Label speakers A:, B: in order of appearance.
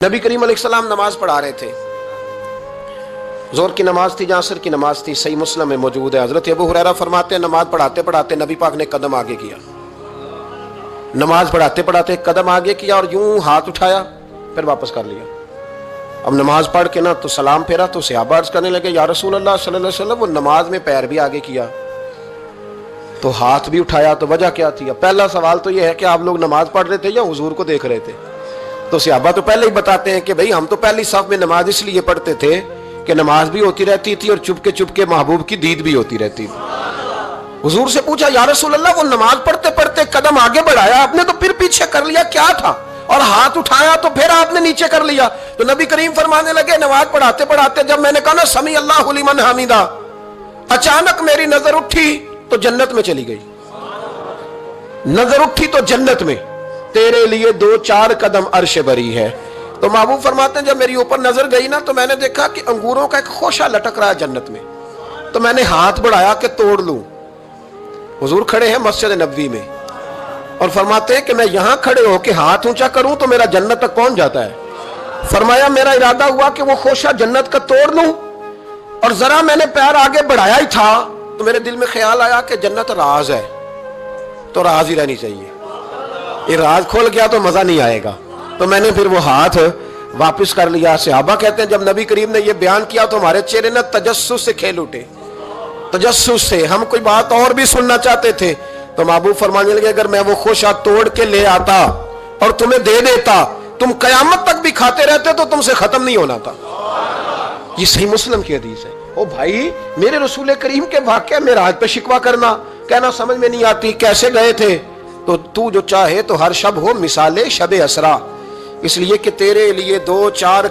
A: नबी करीम अलैहिस्सलाम नमाज पढ़ा रहे थे। जोर की नमाज थी, असर की नमाज थी। सही मुस्लिम में मौजूद है। हजरत अबू हुरैरा फरमाते हैं नमाज पढ़ाते पढ़ाते नबी पाक ने कदम आगे किया। नमाज पढ़ाते पढ़ाते कदम आगे किया और यूं हाथ उठाया, फिर वापस कर लिया। अब नमाज पढ़ के ना तो सलाम फेरा तो सहाबा अर्ज करने लगे, या रसूल अल्लाह सल्लल्लाहु अलैहि वसल्लम, वो नमाज में पैर भी आगे किया तो हाथ भी उठाया, तो वजह क्या थी? पहला सवाल तो ये है कि आप लोग नमाज पढ़ रहे थे या हुजूर को देख रहे थे? तो सहाबा तो पहले ही बताते हैं कि भाई हम तो पहली साफ में नमाज इसलिए पढ़ते थे कि नमाज भी होती रहती थी और चुपके चुपके महबूब की दीद भी होती रहती थी। हुजूर से पूछा, या रसूल अल्लाह, वो नमाज पढ़ते पढ़ते कदम आगे बढ़ाया आपने तो फिर पीछे कर लिया, क्या था? और हाथ उठाया तो फिर आपने नीचे कर लिया। तो नबी करीम फरमाने लगे, नमाज पढ़ाते पढ़ाते जब मैंने कहा ना समी अल्लाहु लिमन हमीदा, अचानक मेरी नजर उठी तो जन्नत में चली गई। नजर उठी तो जन्नत में, तेरे लिए 2-4 कदम अर्श बरी है। तो महबूब फरमाते हैं जब मेरी ऊपर नजर गई ना तो मैंने देखा कि अंगूरों का एक खोशा लटक रहा है जन्नत में। तो मैंने हाथ बढ़ाया कि तोड़ लूं। हुजूर खड़े हैं मस्जिद नबवी में और फरमाते हैं कि मैं यहां खड़े होकर हाथ ऊंचा करूं तो मेरा जन्नत तक पहुंच जाता है। फरमाया मेरा इरादा हुआ कि वो खोशा जन्नत का तोड़ लूं और जरा मैंने पैर आगे बढ़ाया ही था तो मेरे दिल में ख्याल आया कि जन्नत राज है तो राज ही रहनी चाहिए। ये राज खोल गया तो मजा नहीं आएगा। तो मैंने फिर वो हाथ वापस कर लिया। सहाबा कहते हैं जब नबी करीम ने ये बयान किया तो हमारे चेहरे ने तजस्सुस से खेल उठे। तजस्सुस से हम कोई बात और भी सुनना चाहते थे। तो महबूब फरमाने लगे, अगर मैं वो खोशा तोड़ के ले आता और तुम्हें दे देता, तुम कयामत तक भी खाते रहते तो तुमसे खत्म नहीं होना था। ये सही मुस्लिम की हदीस है। ओ भाई, मेरे रसूल करीम के वाक़या में राज पे शिकवा करना, कहना समझ में नहीं आती कैसे गए थे। तो तू जो चाहे तो हर शब हो मिसाले शब असरा, इसलिए कि तेरे लिए 2-4